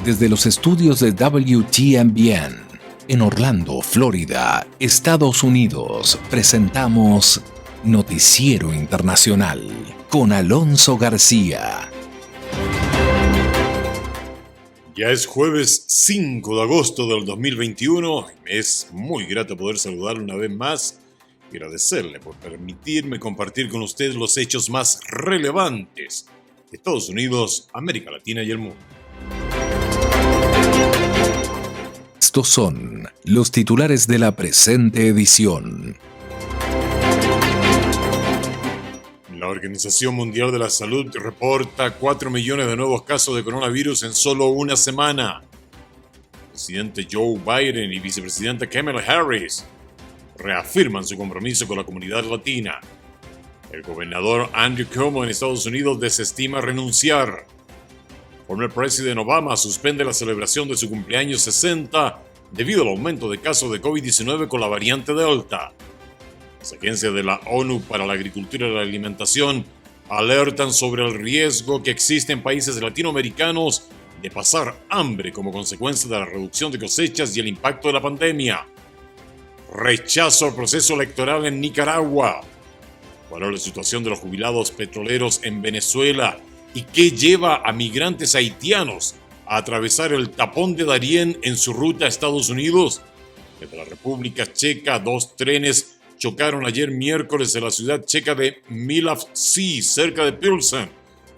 Desde los estudios de WTMBN en Orlando, Florida, Estados Unidos, presentamos Noticiero Internacional con Alonso García. Ya es jueves 5 de agosto del 2021 y me es muy grato poder saludarle una vez más y agradecerle por permitirme compartir con ustedes los hechos más relevantes de Estados Unidos, América Latina y el mundo. Estos son los titulares de la presente edición. La Organización Mundial de la Salud reporta 4 millones de nuevos casos de coronavirus en solo una semana. El presidente Joe Biden y vicepresidenta Kamala Harris reafirman su compromiso con la comunidad latina. El gobernador Andrew Cuomo en Estados Unidos desestima renunciar. Former President Obama suspende la celebración de su cumpleaños 60 debido al aumento de casos de COVID-19 con la variante Delta. Las agencias de la ONU para la Agricultura y la Alimentación alertan sobre el riesgo que existe en países latinoamericanos de pasar hambre como consecuencia de la reducción de cosechas y el impacto de la pandemia. Rechazo al proceso electoral en Nicaragua. ¿Cuál es la situación de los jubilados petroleros en Venezuela? ¿Y qué lleva a migrantes haitianos a atravesar el tapón de Darién en su ruta a Estados Unidos? Desde la República Checa, 2 trenes chocaron ayer miércoles en la ciudad checa de Milavci, cerca de Pilsen,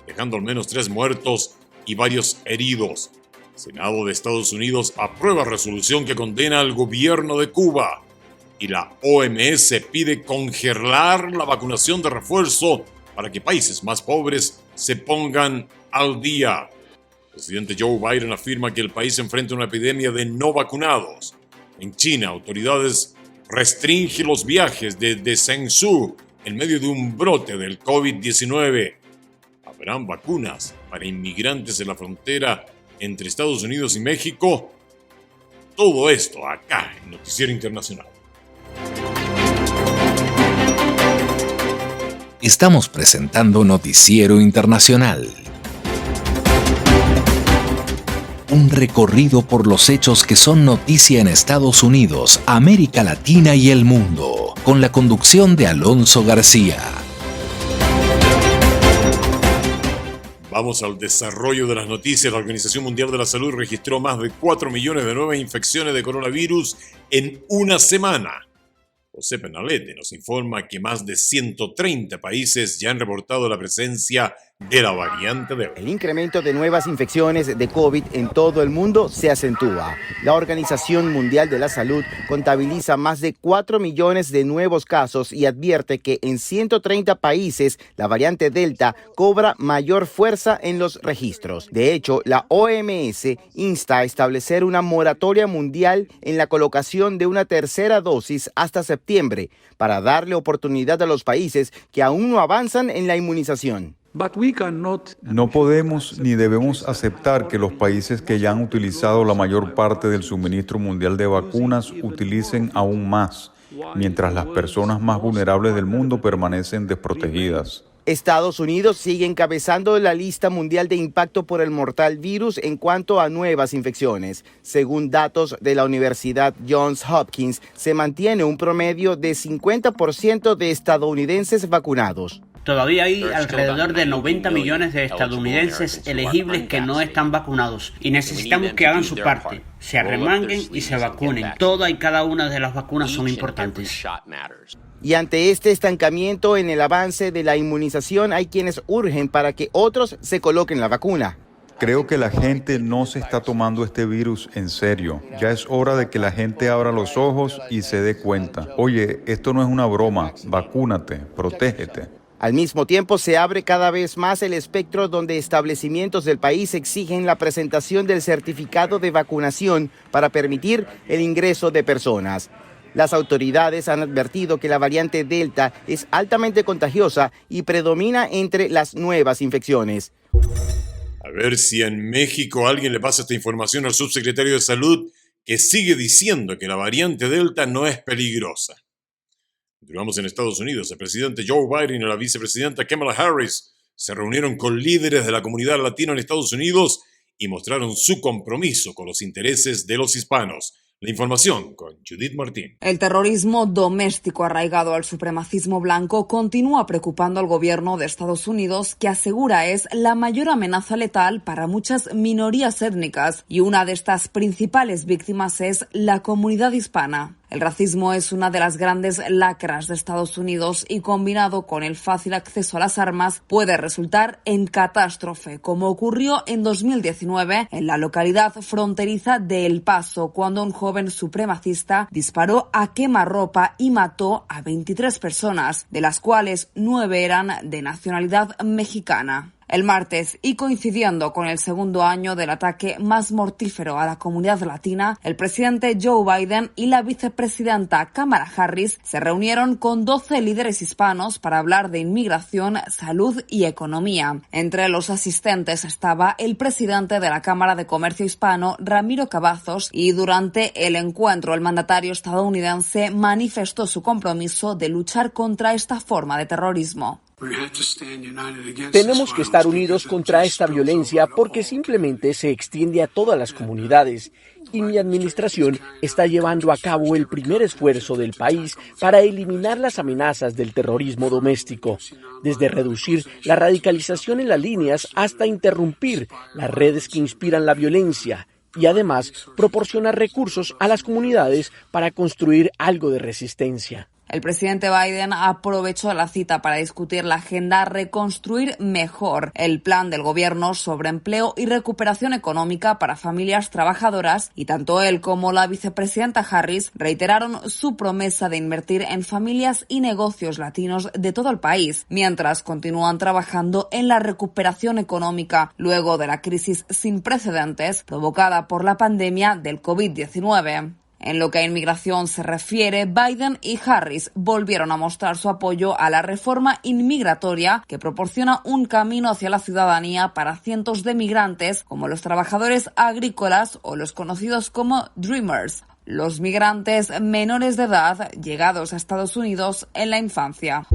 dejando al menos 3 muertos y varios heridos. El Senado de Estados Unidos aprueba resolución que condena al gobierno de Cuba. Y la OMS pide congelar la vacunación de refuerzo para que países más pobres se pongan al día. El presidente Joe Biden afirma que el país enfrenta una epidemia de no vacunados. En China, autoridades restringen los viajes desde Zhengzhou en medio de un brote del COVID-19. ¿Habrán vacunas para inmigrantes en la frontera entre Estados Unidos y México? Todo esto acá en Noticiero Internacional. Estamos presentando Noticiero Internacional. Un recorrido por los hechos que son noticia en Estados Unidos, América Latina y el mundo, con la conducción de Alonso García. Vamos al desarrollo de las noticias. La Organización Mundial de la Salud registró más de 4 millones de nuevas infecciones de coronavirus en una semana. José Penalete nos informa que más de 130 países ya han reportado la presencia de la variante Delta. El incremento de nuevas infecciones de COVID en todo el mundo se acentúa. La Organización Mundial de la Salud contabiliza más de 4 millones de nuevos casos y advierte que en 130 países la variante Delta cobra mayor fuerza en los registros. De hecho, la OMS insta a establecer una moratoria mundial en la colocación de una tercera dosis hasta septiembre para darle oportunidad a los países que aún no avanzan en la inmunización. No podemos ni debemos aceptar que los países que ya han utilizado la mayor parte del suministro mundial de vacunas utilicen aún más, mientras las personas más vulnerables del mundo permanecen desprotegidas. Estados Unidos sigue encabezando la lista mundial de impacto por el mortal virus en cuanto a nuevas infecciones. Según datos de la Universidad Johns Hopkins, se mantiene un promedio de 50% de estadounidenses vacunados. Todavía hay alrededor de 90 millones de estadounidenses elegibles que no están vacunados y necesitamos que hagan su parte, se arremanguen y se vacunen. Toda y cada una de las vacunas son importantes. Y ante este estancamiento en el avance de la inmunización, hay quienes urgen para que otros se coloquen la vacuna. Creo que la gente no se está tomando este virus en serio. Ya es hora de que la gente abra los ojos y se dé cuenta. Oye, esto no es una broma. Vacúnate, protégete. Al mismo tiempo, se abre cada vez más el espectro donde establecimientos del país exigen la presentación del certificado de vacunación para permitir el ingreso de personas. Las autoridades han advertido que la variante Delta es altamente contagiosa y predomina entre las nuevas infecciones. A ver si en México alguien le pasa esta información al subsecretario de Salud, que sigue diciendo que la variante Delta no es peligrosa. Continuamos en Estados Unidos. El presidente Joe Biden y la vicepresidenta Kamala Harris se reunieron con líderes de la comunidad latina en Estados Unidos y mostraron su compromiso con los intereses de los hispanos. La información con Judith Martín. El terrorismo doméstico arraigado al supremacismo blanco continúa preocupando al gobierno de Estados Unidos, que asegura es la mayor amenaza letal para muchas minorías étnicas, y una de estas principales víctimas es la comunidad hispana. El racismo es una de las grandes lacras de Estados Unidos y, combinado con el fácil acceso a las armas, puede resultar en catástrofe, como ocurrió en 2019 en la localidad fronteriza de El Paso, cuando un joven supremacista disparó a quemarropa y mató a 23 personas, de las cuales 9 eran de nacionalidad mexicana. El martes, y coincidiendo con el segundo año del ataque más mortífero a la comunidad latina, el presidente Joe Biden y la vicepresidenta Kamala Harris se reunieron con 12 líderes hispanos para hablar de inmigración, salud y economía. Entre los asistentes estaba el presidente de la Cámara de Comercio Hispano, Ramiro Cavazos, y durante el encuentro el mandatario estadounidense manifestó su compromiso de luchar contra esta forma de terrorismo. Tenemos que estar unidos contra esta violencia porque simplemente se extiende a todas las comunidades, y mi administración está llevando a cabo el primer esfuerzo del país para eliminar las amenazas del terrorismo doméstico, desde reducir la radicalización en las líneas hasta interrumpir las redes que inspiran la violencia, y además proporcionar recursos a las comunidades para construir algo de resistencia. El presidente Biden aprovechó la cita para discutir la agenda Reconstruir Mejor, el plan del gobierno sobre empleo y recuperación económica para familias trabajadoras, y tanto él como la vicepresidenta Harris reiteraron su promesa de invertir en familias y negocios latinos de todo el país, mientras continúan trabajando en la recuperación económica luego de la crisis sin precedentes provocada por la pandemia del COVID-19. En lo que a inmigración se refiere, Biden y Harris volvieron a mostrar su apoyo a la reforma inmigratoria que proporciona un camino hacia la ciudadanía para cientos de migrantes como los trabajadores agrícolas o los conocidos como Dreamers, los migrantes menores de edad llegados a Estados Unidos en la infancia.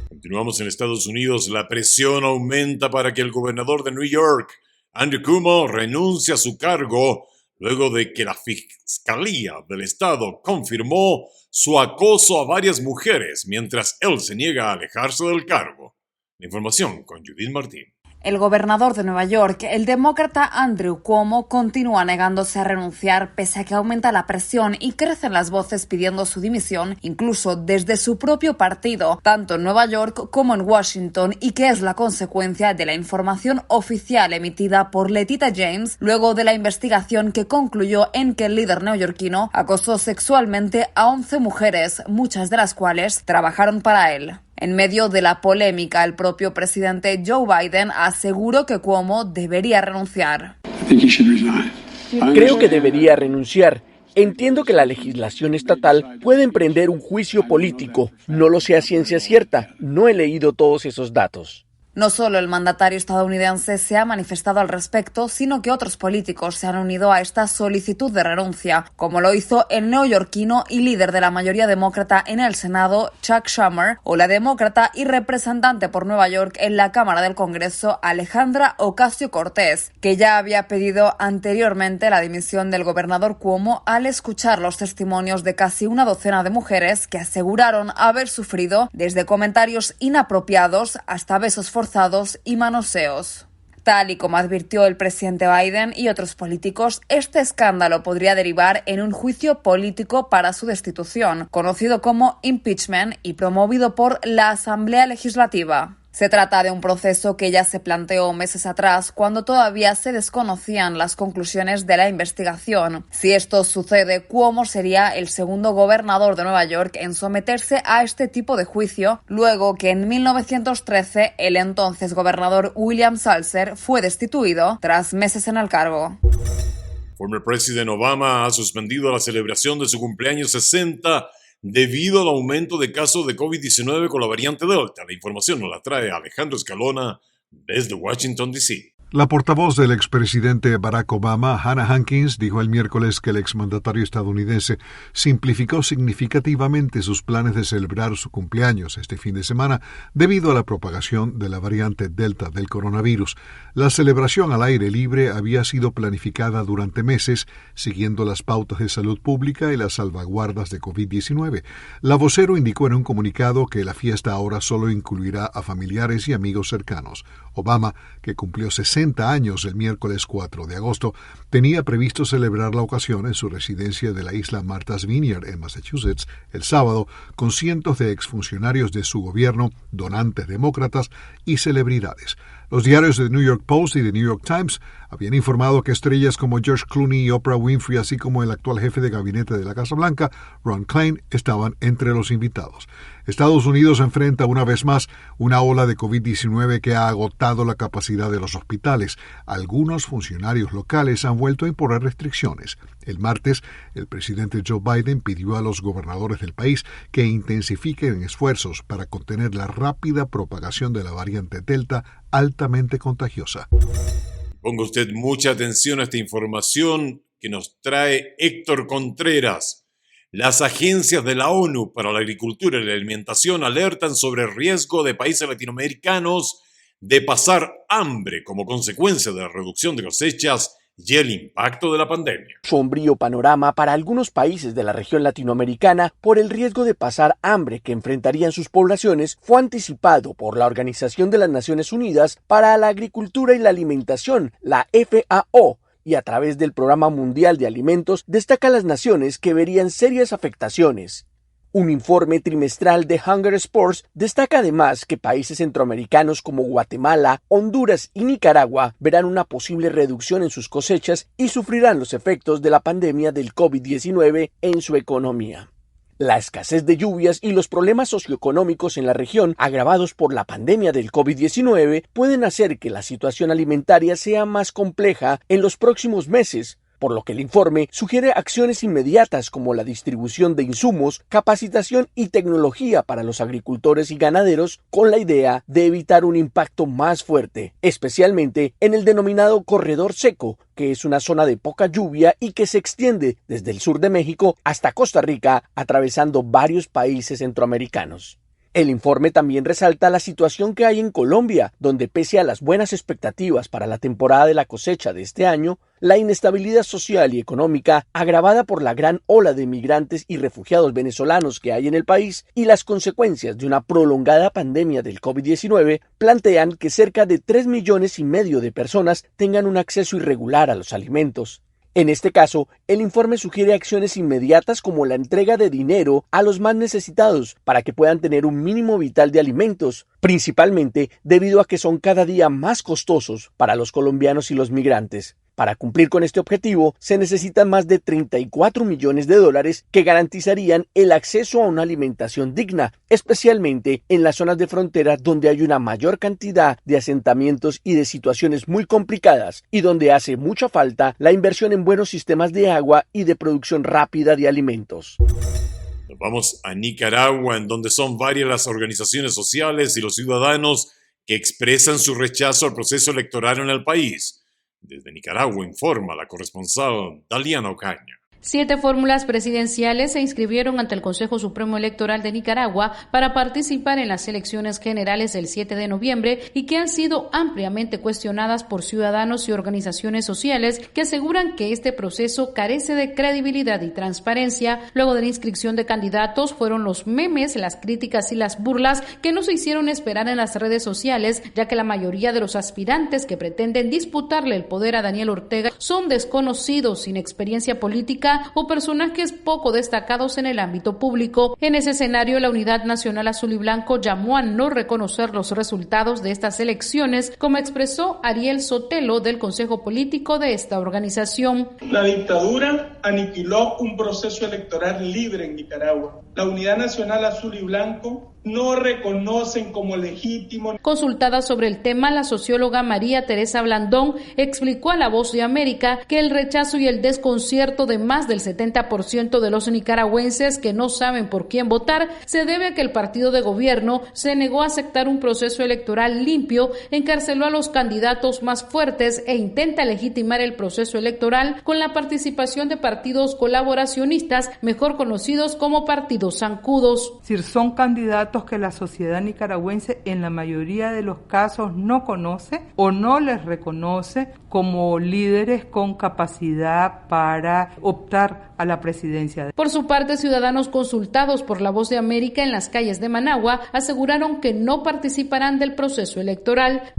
Continuamos en Estados Unidos. La presión aumenta para que el gobernador de New York, Andrew Cuomo, renuncie a su cargo luego de que la Fiscalía del Estado confirmó su acoso a varias mujeres, mientras él se niega a alejarse del cargo. La información con Judith Martín. El gobernador de Nueva York, el demócrata Andrew Cuomo, continúa negándose a renunciar pese a que aumenta la presión y crecen las voces pidiendo su dimisión, incluso desde su propio partido, tanto en Nueva York como en Washington, y que es la consecuencia de la información oficial emitida por Letitia James luego de la investigación que concluyó en que el líder neoyorquino acosó sexualmente a 11 mujeres, muchas de las cuales trabajaron para él. En medio de la polémica, el propio presidente Joe Biden aseguró que Cuomo debería renunciar. Creo que debería renunciar. Entiendo que la legislación estatal puede emprender un juicio político. No lo sé a ciencia cierta. No he leído todos esos datos. No solo el mandatario estadounidense se ha manifestado al respecto, sino que otros políticos se han unido a esta solicitud de renuncia, como lo hizo el neoyorquino y líder de la mayoría demócrata en el Senado, Chuck Schumer, o la demócrata y representante por Nueva York en la Cámara del Congreso, Alexandra Ocasio-Cortez, que ya había pedido anteriormente la dimisión del gobernador Cuomo al escuchar los testimonios de casi una docena de mujeres que aseguraron haber sufrido desde comentarios inapropiados hasta besos forzados y manoseos. Tal y como advirtió el presidente Biden y otros políticos, este escándalo podría derivar en un juicio político para su destitución, conocido como impeachment y promovido por la Asamblea Legislativa. Se trata de un proceso que ya se planteó meses atrás, cuando todavía se desconocían las conclusiones de la investigación. Si esto sucede, Cuomo sería el segundo gobernador de Nueva York en someterse a este tipo de juicio, luego que en 1913 el entonces gobernador William Salzer fue destituido tras meses en el cargo. Former President Obama ha suspendido la celebración de su cumpleaños 60 debido al aumento de casos de COVID-19 con la variante Delta. La información nos la trae Alejandro Escalona desde Washington, D.C. La portavoz del expresidente Barack Obama, Hannah Hankins, dijo el miércoles que el exmandatario estadounidense simplificó significativamente sus planes de celebrar su cumpleaños este fin de semana debido a la propagación de la variante Delta del coronavirus. La celebración al aire libre había sido planificada durante meses, siguiendo las pautas de salud pública y las salvaguardas de COVID-19. La vocero indicó en un comunicado que la fiesta ahora solo incluirá a familiares y amigos cercanos. Obama, que cumplió 60 años el miércoles 4 de agosto, tenía previsto celebrar la ocasión en su residencia de la isla Martha's Vineyard en Massachusetts el sábado con cientos de exfuncionarios de su gobierno, donantes demócratas y celebridades. Los diarios The New York Post y The New York Times habían informado que estrellas como George Clooney y Oprah Winfrey, así como el actual jefe de gabinete de la Casa Blanca, Ron Klain, estaban entre los invitados. Estados Unidos enfrenta una vez más una ola de COVID-19 que ha agotado la capacidad de los hospitales. Algunos funcionarios locales han vuelto a imponer restricciones. El martes, el presidente Joe Biden pidió a los gobernadores del país que intensifiquen esfuerzos para contener la rápida propagación de la variante Delta altamente contagiosa. Ponga usted mucha atención a esta información que nos trae Héctor Contreras. Las agencias de la ONU para la Agricultura y la Alimentación alertan sobre el riesgo de países latinoamericanos de pasar hambre como consecuencia de la reducción de cosechas y el impacto de la pandemia. Sombrío panorama para algunos países de la región latinoamericana por el riesgo de pasar hambre que enfrentarían sus poblaciones fue anticipado por la Organización de las Naciones Unidas para la Agricultura y la Alimentación, la FAO, y a través del Programa Mundial de Alimentos destaca las naciones que verían serias afectaciones. Un informe trimestral de Hunger Sports destaca además que países centroamericanos como Guatemala, Honduras y Nicaragua verán una posible reducción en sus cosechas y sufrirán los efectos de la pandemia del COVID-19 en su economía. La escasez de lluvias y los problemas socioeconómicos en la región, agravados por la pandemia del COVID-19, pueden hacer que la situación alimentaria sea más compleja en los próximos meses, por lo que el informe sugiere acciones inmediatas como la distribución de insumos, capacitación y tecnología para los agricultores y ganaderos con la idea de evitar un impacto más fuerte, especialmente en el denominado corredor seco, que es una zona de poca lluvia y que se extiende desde el sur de México hasta Costa Rica, atravesando varios países centroamericanos. El informe también resalta la situación que hay en Colombia, donde pese a las buenas expectativas para la temporada de la cosecha de este año, la inestabilidad social y económica, agravada por la gran ola de migrantes y refugiados venezolanos que hay en el país y las consecuencias de una prolongada pandemia del COVID-19, plantean que cerca de 3,5 millones de personas tengan un acceso irregular a los alimentos. En este caso, el informe sugiere acciones inmediatas como la entrega de dinero a los más necesitados para que puedan tener un mínimo vital de alimentos, principalmente debido a que son cada día más costosos para los colombianos y los migrantes. Para cumplir con este objetivo, se necesitan más de $34 millones que garantizarían el acceso a una alimentación digna, especialmente en las zonas de frontera donde hay una mayor cantidad de asentamientos y de situaciones muy complicadas y donde hace mucha falta la inversión en buenos sistemas de agua y de producción rápida de alimentos. Nos vamos a Nicaragua, en donde son varias las organizaciones sociales y los ciudadanos que expresan su rechazo al proceso electoral en el país. Desde Nicaragua informa la corresponsal Daliana Ocaña. 7 fórmulas presidenciales se inscribieron ante el Consejo Supremo Electoral de Nicaragua para participar en las elecciones generales del 7 de noviembre y que han sido ampliamente cuestionadas por ciudadanos y organizaciones sociales que aseguran que este proceso carece de credibilidad y transparencia. Luego de la inscripción de candidatos fueron los memes, las críticas y las burlas que no se hicieron esperar en las redes sociales, ya que la mayoría de los aspirantes que pretenden disputarle el poder a Daniel Ortega son desconocidos, sin experiencia política o personajes poco destacados en el ámbito público. En ese escenario, la Unidad Nacional Azul y Blanco llamó a no reconocer los resultados de estas elecciones, como expresó Ariel Sotelo del Consejo Político de esta organización. La dictadura aniquiló un proceso electoral libre en Nicaragua. La Unidad Nacional Azul y Blanco no reconocen como legítimo. Consultada sobre el tema, la socióloga María Teresa Blandón explicó a La Voz de América que el rechazo y el desconcierto de más del 70% de los nicaragüenses que no saben por quién votar se debe a que el partido de gobierno se negó a aceptar un proceso electoral limpio, encarceló a los candidatos más fuertes e intenta legitimar el proceso electoral con la participación de partidos colaboracionistas, mejor conocidos como partidos zancudos. Son candidatos que la sociedad nicaragüense en la mayoría de los casos no conoce o no les reconoce como líderes con capacidad para optar a la presidencia. Por su parte, ciudadanos consultados por La Voz de América en las calles de Managua aseguraron que no participarán del proceso electoral.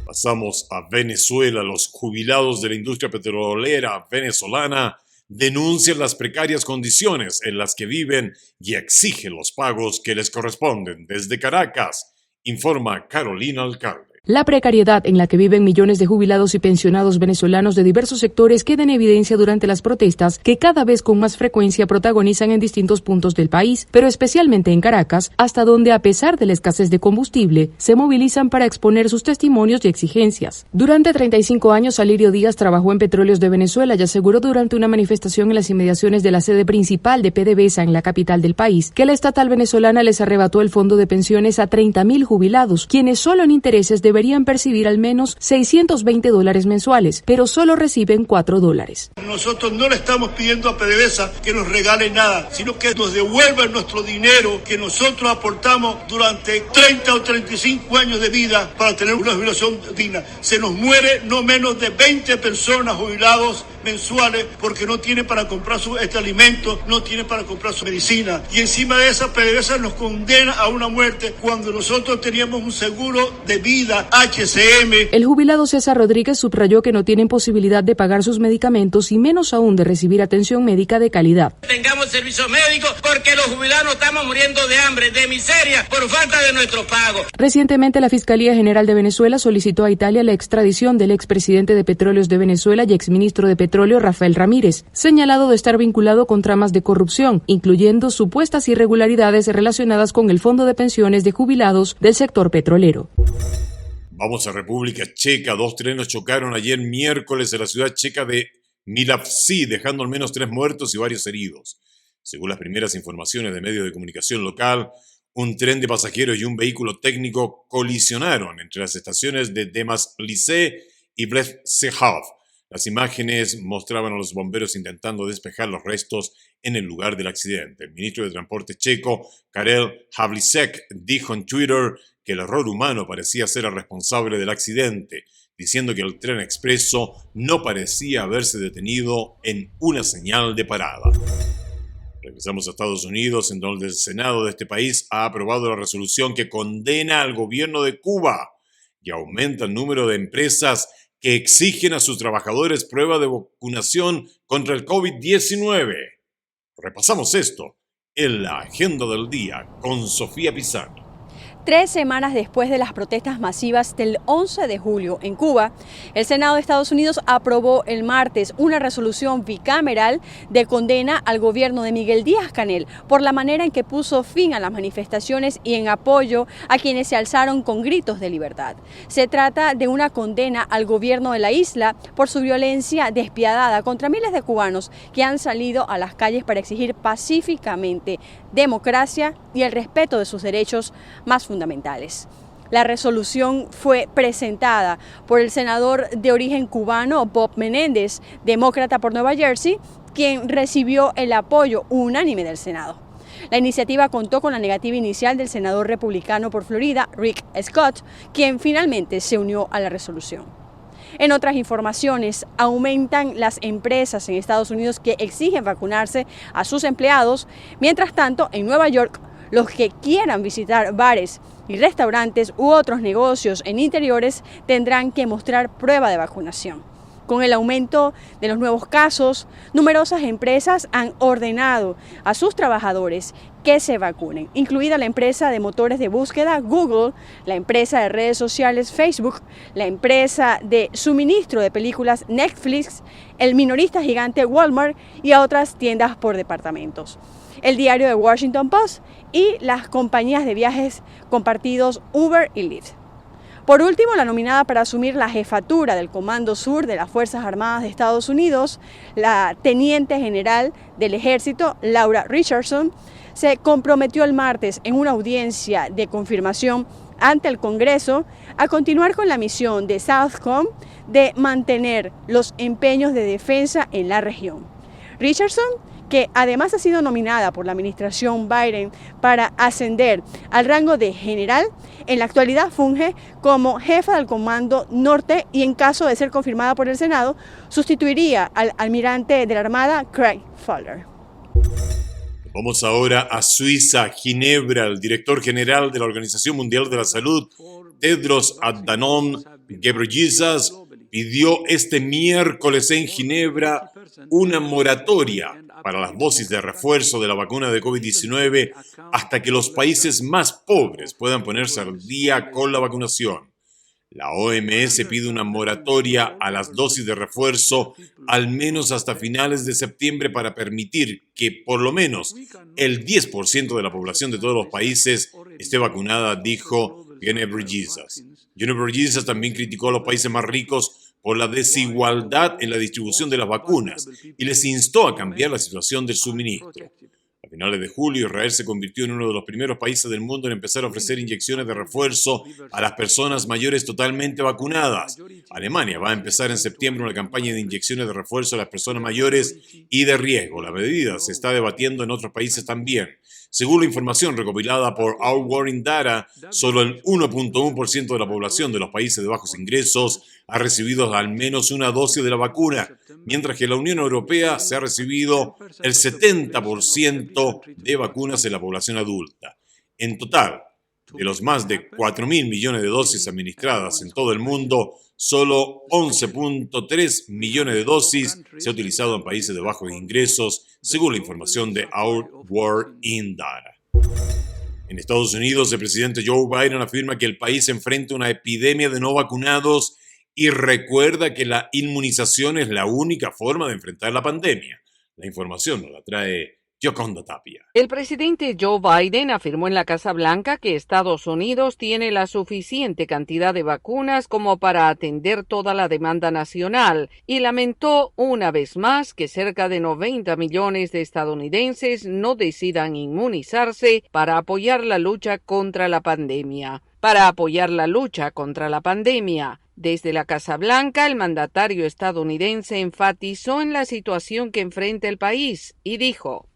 Pasamos a Venezuela. Los jubilados de la industria petrolera venezolana denuncian las precarias condiciones en las que viven y exigen los pagos que les corresponden. Desde Caracas, informa Carolina Alcalde. La precariedad en la que viven millones de jubilados y pensionados venezolanos de diversos sectores queda en evidencia durante las protestas que cada vez con más frecuencia protagonizan en distintos puntos del país, pero especialmente en Caracas, hasta donde a pesar de la escasez de combustible, se movilizan para exponer sus testimonios y exigencias. Durante 35 años, Alirio Díaz trabajó en Petróleos de Venezuela y aseguró durante una manifestación en las inmediaciones de la sede principal de PDVSA en la capital del país que la estatal venezolana les arrebató el fondo de pensiones a 30.000 jubilados, quienes solo en intereses deberían percibir al menos $620 mensuales, pero solo reciben $4. Nosotros no le estamos pidiendo a PDVSA que nos regale nada, sino que nos devuelvan nuestro dinero que nosotros aportamos durante 30 o 35 años de vida para tener una jubilación digna. Se nos muere no menos de 20 personas jubilados mensuales porque no tienen para comprar su alimento, no tienen para comprar su medicina. Y encima de esa, PDVSA nos condena a una muerte cuando nosotros teníamos un seguro de vida HCM. El jubilado César Rodríguez subrayó que no tienen posibilidad de pagar sus medicamentos y menos aún de recibir atención médica de calidad. Tengamos servicios médicos porque los jubilados estamos muriendo de hambre, de miseria, por falta de nuestro pago. Recientemente, la Fiscalía General de Venezuela solicitó a Italia la extradición del expresidente de Petróleos de Venezuela y exministro de Petróleo Rafael Ramírez, señalado de estar vinculado con tramas de corrupción, incluyendo supuestas irregularidades relacionadas con el fondo de pensiones de jubilados del sector petrolero. Vamos a República Checa. 2 trenes chocaron ayer miércoles en la ciudad checa de Milavci, dejando al menos 3 muertos y varios heridos. Según las primeras informaciones de medios de comunicación local, un tren de pasajeros y un vehículo técnico colisionaron entre las estaciones de Demaslice y Brezhov. Las imágenes mostraban a los bomberos intentando despejar los restos en el lugar del accidente. El ministro de Transporte checo, Karel Havlíček, dijo en Twitter que el error humano parecía ser el responsable del accidente, diciendo que el tren expreso no parecía haberse detenido en una señal de parada. Regresamos a Estados Unidos, en donde el Senado de este país ha aprobado la resolución que condena al gobierno de Cuba y aumenta el número de empresas que exigen a sus trabajadores prueba de vacunación contra el COVID-19. Repasamos esto en la agenda del día con Sofía Pizarro. 3 semanas después de las protestas masivas del 11 de julio en Cuba, el Senado de Estados Unidos aprobó el martes una resolución bicameral de condena al gobierno de Miguel Díaz-Canel por la manera en que puso fin a las manifestaciones y en apoyo a quienes se alzaron con gritos de libertad. Se trata de una condena al gobierno de la isla por su violencia despiadada contra miles de cubanos que han salido a las calles para exigir pacíficamente democracia y el respeto de sus derechos más fundamentales. La resolución fue presentada por el senador de origen cubano Bob Menéndez, demócrata por Nueva Jersey, quien recibió el apoyo unánime del Senado. La iniciativa contó con la negativa inicial del senador republicano por Florida, Rick Scott, quien finalmente se unió a la resolución. En otras informaciones, aumentan las empresas en Estados Unidos que exigen vacunarse a sus empleados. Mientras tanto, en Nueva York, los que quieran visitar bares y restaurantes u otros negocios en interiores tendrán que mostrar prueba de vacunación. Con el aumento de los nuevos casos, numerosas empresas han ordenado a sus trabajadores que se vacunen, incluida la empresa de motores de búsqueda Google, la empresa de redes sociales Facebook, la empresa de suministro de películas Netflix, el minorista gigante Walmart y a otras tiendas por departamentos. el diario The Washington Post y las compañías de viajes compartidos Uber y Lyft. Por último, la nominada para asumir la jefatura del Comando Sur de las Fuerzas Armadas de Estados Unidos, la teniente general del Ejército, Laura Richardson, se comprometió el martes en una audiencia de confirmación ante el Congreso a continuar con la misión de Southcom de mantener los empeños de defensa en la región. Richardson, que además ha sido nominada por la administración Biden para ascender al rango de general, en la actualidad funge como jefa del Comando Norte y en caso de ser confirmada por el Senado, sustituiría al almirante de la Armada Craig Fowler. Vamos ahora a Suiza, Ginebra. El director general de la Organización Mundial de la Salud, Tedros Adhanom Ghebreyesus, pidió este miércoles en Ginebra una moratoria para las dosis de refuerzo de la vacuna de COVID-19 hasta que los países más pobres puedan ponerse al día con la vacunación. La OMS pide una moratoria a las dosis de refuerzo al menos hasta finales de septiembre para permitir que por lo menos el 10% de la población de todos los países esté vacunada, dijo Ghebreyesus. Ghebreyesus también criticó a los países más ricos por la desigualdad en la distribución de las vacunas y les instó a cambiar la situación del suministro. A finales de julio, Israel se convirtió en uno de los primeros países del mundo en empezar a ofrecer inyecciones de refuerzo a las personas mayores totalmente vacunadas. Alemania va a empezar en septiembre una campaña de inyecciones de refuerzo a las personas mayores y de riesgo. La medida se está debatiendo en otros países también. Según la información recopilada por Our World Data, solo el 1.1% de la población de los países de bajos ingresos ha recibido al menos una dosis de la vacuna, mientras que en la Unión Europea se ha recibido el 70% de vacunas en la población adulta. En total, de los más de 4.000 millones de dosis administradas en todo el mundo, solo 11.3 millones de dosis se ha utilizado en países de bajos ingresos, según la información de Our World in Data. En Estados Unidos, el presidente Joe Biden afirma que el país enfrenta una epidemia de no vacunados y recuerda que la inmunización es la única forma de enfrentar la pandemia. La información nos la trae Yoconda Tapia. El presidente Joe Biden afirmó en la Casa Blanca que Estados Unidos tiene la suficiente cantidad de vacunas como para atender toda la demanda nacional y lamentó una vez más que cerca de 90 millones de estadounidenses no decidan inmunizarse para apoyar la lucha contra la pandemia. Desde la Casa Blanca, el mandatario estadounidense enfatizó en la situación que enfrenta el país y dijo: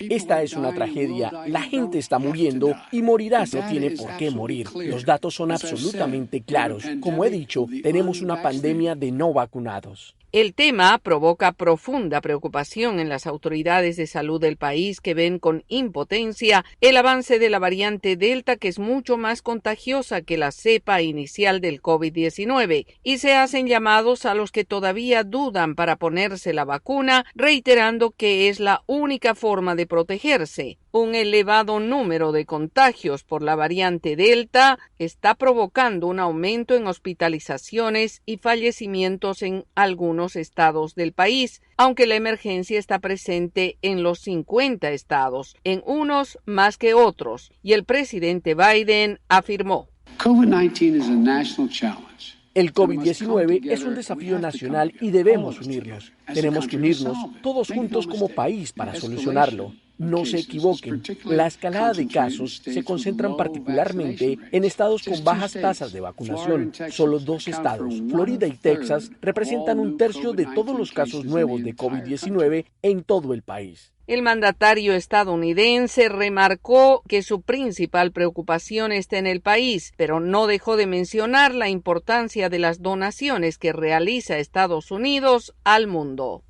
Esta es una tragedia. La gente está muriendo y morirá si no tiene por qué morir. Los datos son absolutamente claros. Como he dicho, tenemos una pandemia de no vacunados. El tema provoca profunda preocupación en las autoridades de salud del país que ven con impotencia el avance de la variante Delta, que es mucho más contagiosa que la cepa inicial del COVID-19, y se hacen llamados a los que todavía dudan para ponerse la vacuna, reiterando que es la única forma de protegerse. Un elevado número de contagios por la variante Delta está provocando un aumento en hospitalizaciones y fallecimientos en algunos estados del país, aunque la emergencia está presente en los 50 estados, en unos más que otros, y el presidente Biden afirmó: El COVID-19 es un desafío nacional y debemos unirnos. Tenemos que unirnos todos juntos como país para solucionarlo. No se equivoquen, la escalada de casos se concentran particularmente en estados con bajas tasas de vacunación. Solo 2 estados, Florida y Texas, representan 1/3 de todos los casos nuevos de COVID-19 en todo el país. El mandatario estadounidense remarcó que su principal preocupación está en el país, pero no dejó de mencionar la importancia de las donaciones que realiza Estados Unidos al mundo.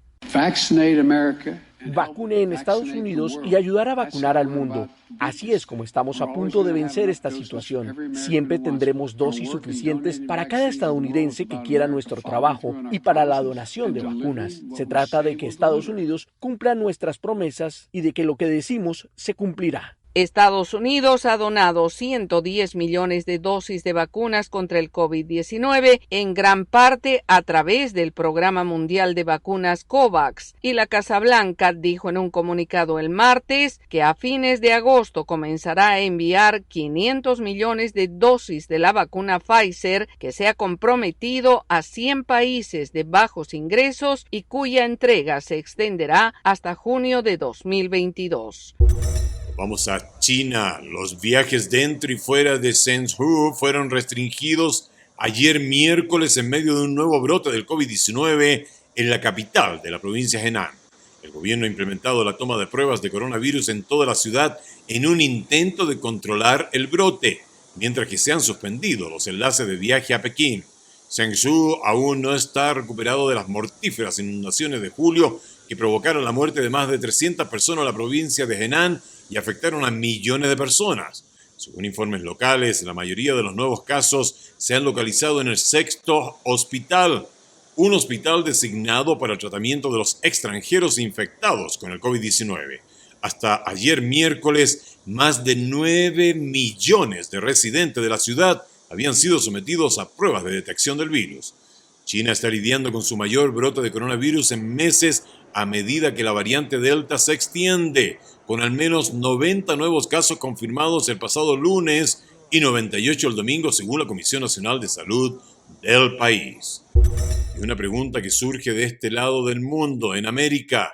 Vacune en Estados Unidos y ayudar a vacunar al mundo. Así es como estamos a punto de vencer esta situación. Siempre tendremos dosis suficientes para cada estadounidense que quiera nuestro trabajo y para la donación de vacunas. Se trata de que Estados Unidos cumpla nuestras promesas y de que lo que decimos se cumplirá. Estados Unidos ha donado 110 millones de dosis de vacunas contra el COVID-19, en gran parte a través del Programa Mundial de Vacunas COVAX, y la Casa Blanca dijo en un comunicado el martes que a fines de agosto comenzará a enviar 500 millones de dosis de la vacuna Pfizer, que se ha comprometido a 100 países de bajos ingresos y cuya entrega se extenderá hasta junio de 2022. Vamos a China. Los viajes dentro y fuera de Shenzhou fueron restringidos ayer miércoles en medio de un nuevo brote del COVID-19 en la capital de la provincia de Henan. El gobierno ha implementado la toma de pruebas de coronavirus en toda la ciudad en un intento de controlar el brote, mientras que se han suspendido los enlaces de viaje a Pekín. Shenzhou aún no está recuperado de las mortíferas inundaciones de julio que provocaron la muerte de más de 300 personas en la provincia de Henan y afectaron a millones de personas. Según informes locales, la mayoría de los nuevos casos se han localizado en el 6º hospital, un hospital designado para el tratamiento de los extranjeros infectados con el COVID-19. Hasta ayer miércoles, más de 9 millones de residentes de la ciudad habían sido sometidos a pruebas de detección del virus. China está lidiando con su mayor brote de coronavirus en meses a medida que la variante Delta se extiende, con al menos 90 nuevos casos confirmados el pasado lunes y 98 el domingo, según la Comisión Nacional de Salud del país. Y una pregunta que surge de este lado del mundo, en América: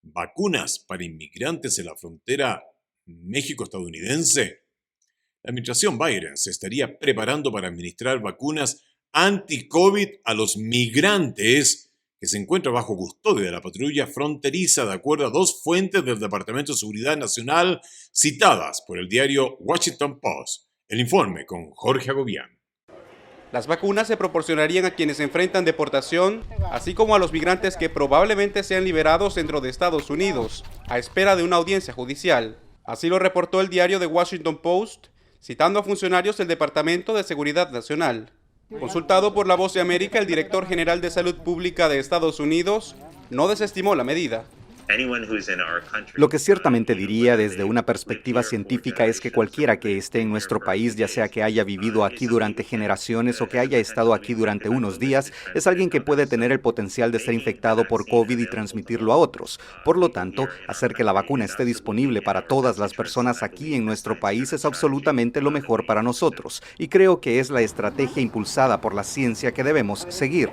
¿vacunas para inmigrantes en la frontera México-estadounidense? La administración Biden se estaría preparando para administrar vacunas anti-COVID a los migrantes que se encuentran bajo custodia de la patrulla fronteriza, de acuerdo a dos fuentes del Departamento de Seguridad Nacional citadas por el diario Washington Post. El informe con Jorge Agobián. Las vacunas se proporcionarían a quienes enfrentan deportación, así como a los migrantes que probablemente sean liberados dentro de Estados Unidos, a espera de una audiencia judicial. Así lo reportó el diario The Washington Post, citando a funcionarios del Departamento de Seguridad Nacional. Consultado por La Voz de América, el director general de Salud Pública de Estados Unidos no desestimó la medida. Lo que ciertamente diría desde una perspectiva científica es que cualquiera que esté en nuestro país, ya sea que haya vivido aquí durante generaciones o que haya estado aquí durante unos días, es alguien que puede tener el potencial de ser infectado por COVID y transmitirlo a otros. Por lo tanto, hacer que la vacuna esté disponible para todas las personas aquí en nuestro país es absolutamente lo mejor para nosotros, y creo que es la estrategia impulsada por la ciencia que debemos seguir.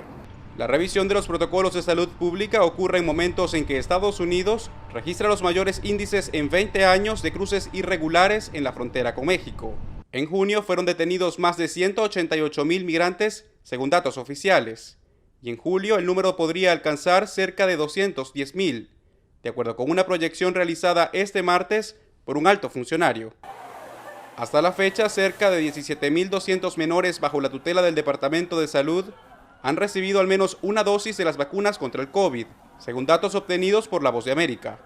La revisión de los protocolos de salud pública ocurre en momentos en que Estados Unidos registra los mayores índices en 20 años de cruces irregulares en la frontera con México. En junio fueron detenidos más de 188,000 migrantes, según datos oficiales, y en julio el número podría alcanzar cerca de 210,000, de acuerdo con una proyección realizada este martes por un alto funcionario. Hasta la fecha, cerca de 17,200 menores bajo la tutela del Departamento de Salud han recibido al menos una dosis de las vacunas contra el COVID, según datos obtenidos por La Voz de América.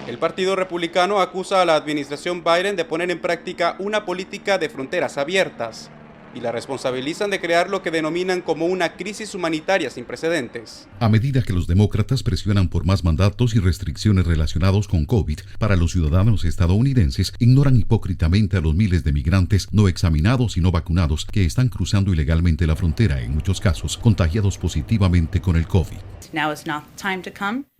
El Partido Republicano acusa a la administración Biden de poner en práctica una política de fronteras abiertas y la responsabilizan de crear lo que denominan como una crisis humanitaria sin precedentes. A medida que los demócratas presionan por más mandatos y restricciones relacionados con COVID para los ciudadanos estadounidenses, ignoran hipócritamente a los miles de migrantes no examinados y no vacunados que están cruzando ilegalmente la frontera, en muchos casos contagiados positivamente con el COVID.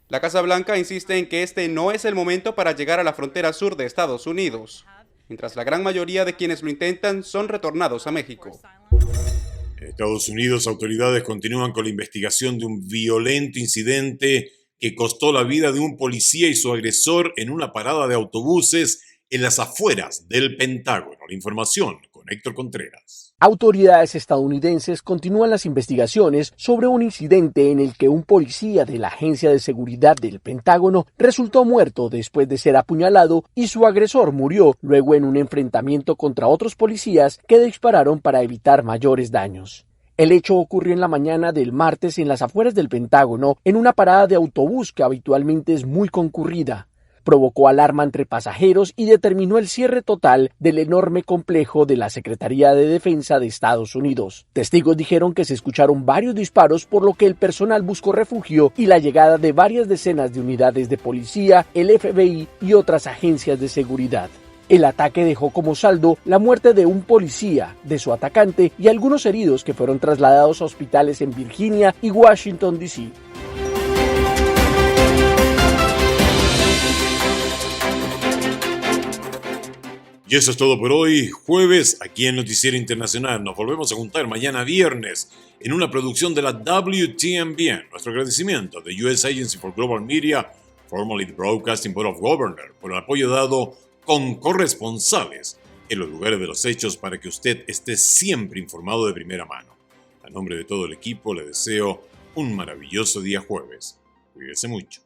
La Casa Blanca insiste en que este no es el momento para llegar a la frontera sur de Estados Unidos, mientras la gran mayoría de quienes lo intentan son retornados a México. En Estados Unidos, autoridades continúan con la investigación de un violento incidente que costó la vida de un policía y su agresor en una parada de autobuses en las afueras del Pentágono. La información con Héctor Contreras. Autoridades estadounidenses continúan las investigaciones sobre un incidente en el que un policía de la Agencia de Seguridad del Pentágono resultó muerto después de ser apuñalado y su agresor murió luego en un enfrentamiento contra otros policías que dispararon para evitar mayores daños. El hecho ocurrió en la mañana del martes en las afueras del Pentágono, en una parada de autobús que habitualmente es muy concurrida. Provocó alarma entre pasajeros y determinó el cierre total del enorme complejo de la Secretaría de Defensa de Estados Unidos. Testigos dijeron que se escucharon varios disparos, por lo que el personal buscó refugio y la llegada de varias decenas de unidades de policía, el FBI y otras agencias de seguridad. El ataque dejó como saldo la muerte de un policía, de su atacante y algunos heridos que fueron trasladados a hospitales en Virginia y Washington, D.C. Y eso es todo por hoy, jueves, aquí en Noticiero Internacional. Nos volvemos a juntar mañana viernes en una producción de la WTMBN. Nuestro agradecimiento de US Agency for Global Media, formerly the Broadcasting Board of Governors, por el apoyo dado con corresponsales en los lugares de los hechos para que usted esté siempre informado de primera mano. A nombre de todo el equipo le deseo un maravilloso día jueves. Cuídese mucho.